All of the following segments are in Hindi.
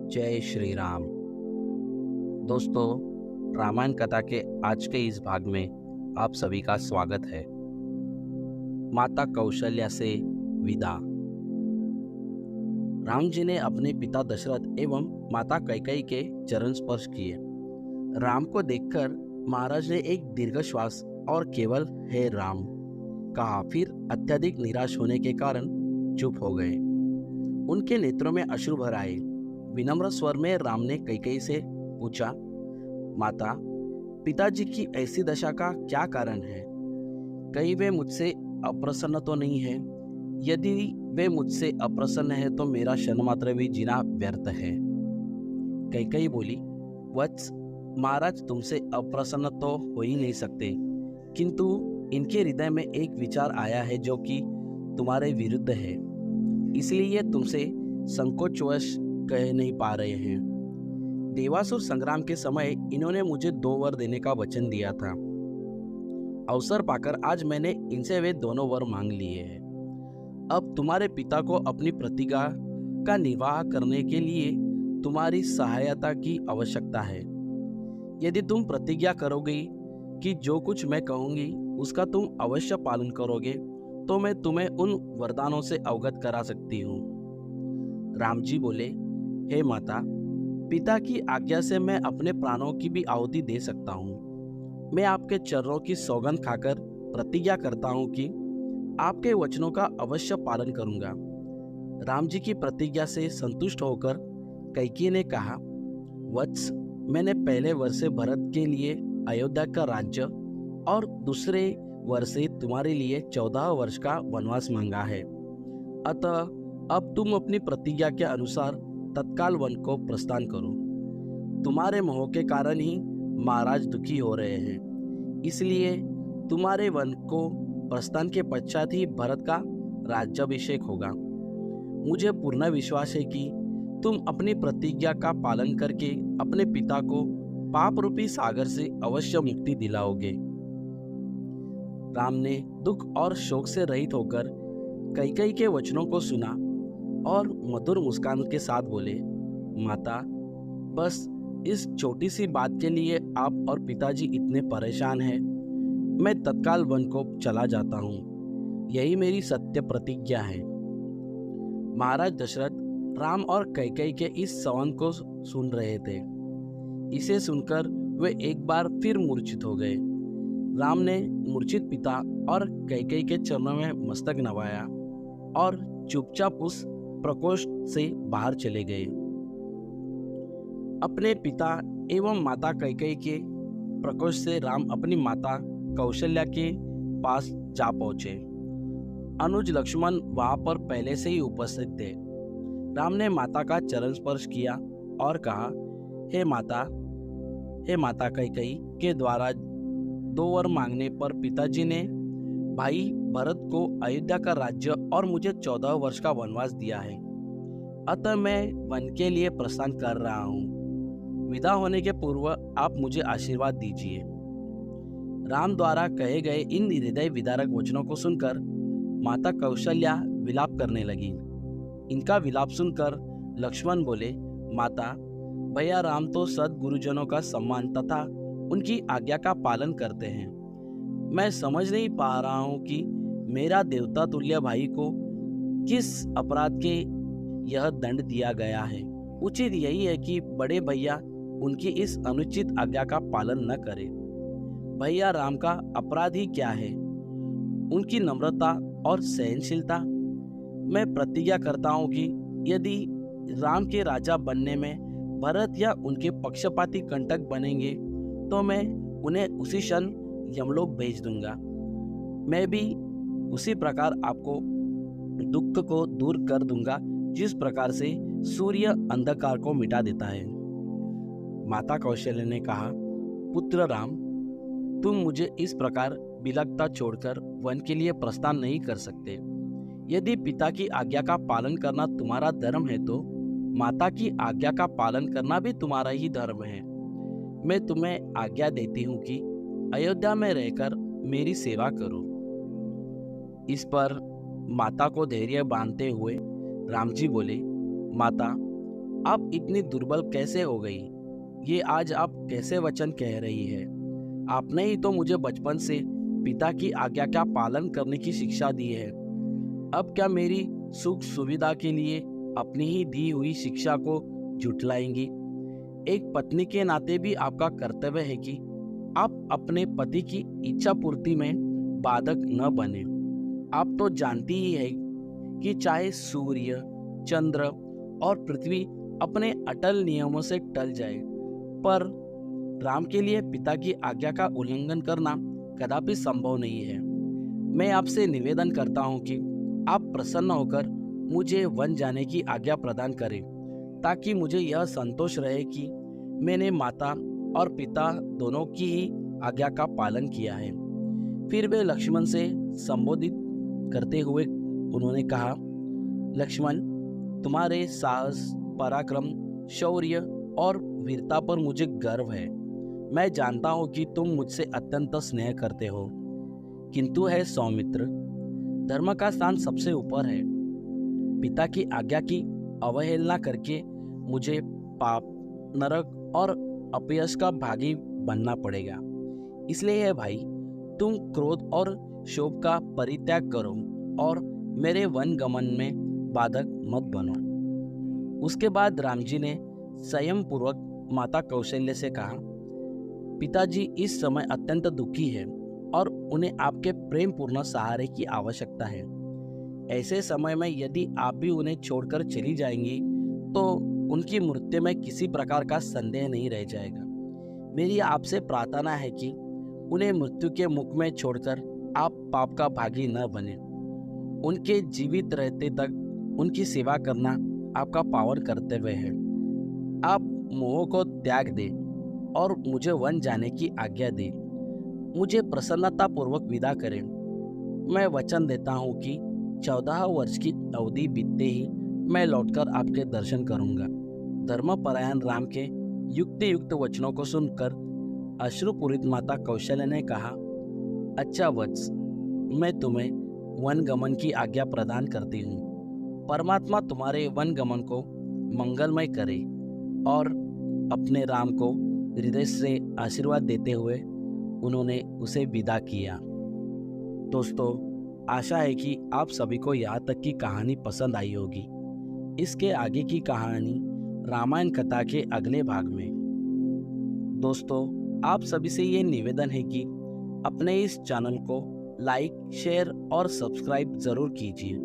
जय श्री राम। दोस्तों, रामायण कथा के आज के इस भाग में आप सभी का स्वागत है। माता कौशल्या से विदा। राम जी ने अपने पिता दशरथ एवं माता कैकेयी के चरण स्पर्श किए। राम को देखकर महाराज ने एक दीर्घ श्वास और केवल हे राम कहा, फिर अत्यधिक निराश होने के कारण चुप हो गए। उनके नेत्रों में अश्रु भर आए। विनम्र स्वर में राम ने कैकेयी से पूछा, माता, पिताजी की ऐसी दशा का क्या कारण है? कहीं वे मुझसे अप्रसन्न तो नहीं है? यदि वे मुझसे अप्रसन्न है तो मेरा क्षण मात्र भी जीना व्यर्थ है। कैकेयी बोली, वत्स, महाराज तुमसे अप्रसन्न तो हो ही नहीं सकते, किंतु इनके हृदय में एक विचार आया है जो कि तुम्हारे विरुद्ध है, इसलिए ये तुमसे संकोचवश कह नहीं पा रहे हैं। देवासुर संग्राम के समय इन्होंने मुझे 2 वर देने का वचन दिया था। अवसर पाकर आज मैंने इनसे वे दोनों वर मांग लिए हैं। अब तुम्हारे पिता को अपनी प्रतिज्ञा का निर्वाह करने के लिए तुम्हारी सहायता की आवश्यकता है। यदि तुम प्रतिज्ञा करोगे कि जो कुछ मैं कहूंगी उसका तुम अवश्य पालन करोगे तो मैं तुम्हें उन वरदानों से अवगत करा सकती हूँ। राम जी बोले, हे माता, पिता की आज्ञा से मैं अपने प्राणों की भी आहुति दे सकता हूँ। मैं आपके चरणों की सौगंध खाकर प्रतिज्ञा करता हूँ कि आपके वचनों का अवश्य पालन करूंगा। राम जी की प्रतिज्ञा से संतुष्ट होकर कैकेयी ने कहा, वत्स, मैंने पहले वर्ष से भरत के लिए अयोध्या का राज्य और दूसरे वर्ष से तुम्हारे लिए 14 वर्ष का वनवास मांगा है। अतः अब तुम अपनी प्रतिज्ञा के अनुसार तत्काल वन को प्रस्थान करो। तुम्हारे मोह के कारण ही महाराज दुखी हो रहे हैं, इसलिए तुम्हारे वन को प्रस्थान के पश्चात ही भरत का राज्याभिषेक होगा। मुझे पूर्ण विश्वास है कि तुम अपनी प्रतिज्ञा का पालन करके अपने पिता को पाप रूपी सागर से अवश्य मुक्ति दिलाओगे। राम ने दुख और शोक से रहित होकर कैकेयी के वचनों को सुना और मधुर मुस्कान के साथ बोले, माता, बस इस छोटी सी बात के लिए आप और पिताजी इतने परेशान हैं। मैं तत्काल वन को चला जाता हूँ, यही मेरी सत्य प्रतिज्ञा है। महाराज दशरथ राम और कैकेयी के इस संवाद को सुन रहे थे। इसे सुनकर वे एक बार फिर मूर्छित हो गए। राम ने मूर्छित पिता और कैकेयी के चरणों में मस्तक नवाया और चुपचाप उस प्रकोष्ठ से बाहर चले गए। अपने पिता एवं माता कैकेयी के प्रकोष्ठ से राम अपनी माता कौशल्या के पास जा पहुंचे। अनुज लक्ष्मण वहां पर पहले से ही उपस्थित थे। राम ने माता का चरण स्पर्श किया और कहा, हे माता कैकेयी के द्वारा 2 वर मांगने पर पिताजी ने भाई भरत को अयोध्या का राज्य और मुझे 14 वर्ष का वनवास दिया है। अतः मैं वन के लिए प्रस्थान कर रहा हूँ। विदा होने के पूर्व आप मुझे आशीर्वाद दीजिए। राम द्वारा कहे गए इन हृदय विदारक वचनों को सुनकर माता कौशल्या विलाप करने लगी। इनका विलाप सुनकर लक्ष्मण बोले, माता, भैया राम तो सद्गुरुजनों का सम्मान तथा उनकी आज्ञा का पालन करते हैं। मैं समझ नहीं पा रहा हूँ कि मेरा देवता तुल्य भाई को किस अपराध के यह दंड दिया गया है। उचित यही है कि बड़े भैया उनकी इस अनुचित आज्ञा का पालन न करें। भैया राम का अपराध ही क्या है? उनकी नम्रता और सहनशीलता। मैं प्रतिज्ञा करता हूँ कि यदि राम के राजा बनने में भरत या उनके पक्षपाती कंटक बनेंगे तो मैं उन्हें उसी क्षण यमलोक भेज दूंगा। मैं भी उसी प्रकार आपको दुख को दूर कर दूंगा जिस प्रकार से सूर्य अंधकार को मिटा देता है। माता कौशल्या ने कहा, पुत्र राम, तुम मुझे इस प्रकार बिलखता छोड़कर वन के लिए प्रस्थान नहीं कर सकते। यदि पिता की आज्ञा का पालन करना तुम्हारा धर्म है तो माता की आज्ञा का पालन करना भी तुम्हारा ही धर्म है। मैं तुम्हें आज्ञा देती हूँ कि अयोध्या में रहकर मेरी सेवा करो। इस पर माता को धैर्य बांधते हुए राम जी बोले, माता, आप इतनी दुर्बल कैसे हो गई? ये आज आप कैसे वचन कह रही है? आपने ही तो मुझे बचपन से पिता की आज्ञा का पालन करने की शिक्षा दी है। अब क्या मेरी सुख सुविधा के लिए अपनी ही दी हुई शिक्षा को झुठलाएंगी? एक पत्नी के नाते भी आपका कर्तव्य है कि आप अपने पति की इच्छा पूर्ति में बाधक न बने। आप तो जानती ही है कि चाहे सूर्य, चंद्र और पृथ्वी अपने अटल नियमों से टल जाए, पर राम के लिए पिता की आज्ञा का उल्लंघन करना कदापि संभव नहीं है। मैं आपसे निवेदन करता हूँ कि आप प्रसन्न होकर मुझे वन जाने की आज्ञा प्रदान करें, ताकि मुझे यह संतोष रहे कि मैंने माता और पिता दोनों की ही आज्ञा का पालन किया है। फिर वे लक्ष्मण से संबोधित करते हुए उन्होंने कहा, लक्ष्मण, तुम्हारे साहस, पराक्रम, शौर्य और वीरता पर मुझे गर्व है। मैं जानता हूँ कि तुम मुझसे अत्यंत स्नेह करते हो, किंतु है सौमित्र, धर्म का स्थान सबसे ऊपर है। पिता की आज्ञा की अवहेलना करके मुझे पाप, नरक और अपयश का भागी बनना पड़ेगा। इसलिए है भाई, तुम क्रोध और शोभ का परित्याग करो और मेरे वन गमन में बाधक मत बनो। उसके बाद राम जी ने संयम पूर्वक माता कौशल्य से कहा, पिताजी इस समय अत्यंत दुखी है और उन्हें आपके प्रेम पूर्ण सहारे की आवश्यकता है। ऐसे समय में यदि आप भी उन्हें छोड़कर चली जाएंगी तो उनकी मृत्यु में किसी प्रकार का संदेह नहीं रह जाएगा। मेरी आपसे प्रार्थना है कि उन्हें मृत्यु के मुख में छोड़कर आप पाप का भागी न बने। उनके जीवित रहते तक उनकी सेवा करना आपका पावन कर्तव्य है। आप मोह को त्याग दें और मुझे वन जाने की आज्ञा दें। मुझे प्रसन्नता पूर्वक विदा करें। मैं वचन देता हूँ कि 14 वर्ष की अवधि बीतते ही मैं लौटकर आपके दर्शन करूंगा। धर्मपरायण राम के युक्त युक्त वचनों को सुनकर अश्रुपूरित माता कौशल्या ने कहा, अच्छा वत्स, मैं तुम्हें वन गमन की आज्ञा प्रदान करती हूँ। परमात्मा तुम्हारे वन गमन को मंगलमय करे। और अपने राम को हृदय से आशीर्वाद देते हुए उन्होंने उसे विदा किया। दोस्तों, आशा है कि आप सभी को यहाँ तक की कहानी पसंद आई होगी। इसके आगे की कहानी रामायण कथा के अगले भाग में। दोस्तों, आप सभी से ये निवेदन है कि अपने इस चैनल को लाइक, शेयर और सब्सक्राइब ज़रूर कीजिए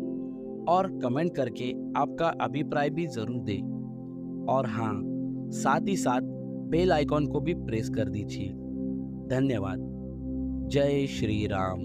और कमेंट करके आपका अभिप्राय भी ज़रूर दें। और हाँ, साथ ही साथ बेल आइकॉन को भी प्रेस कर दीजिए। धन्यवाद। जय श्री राम।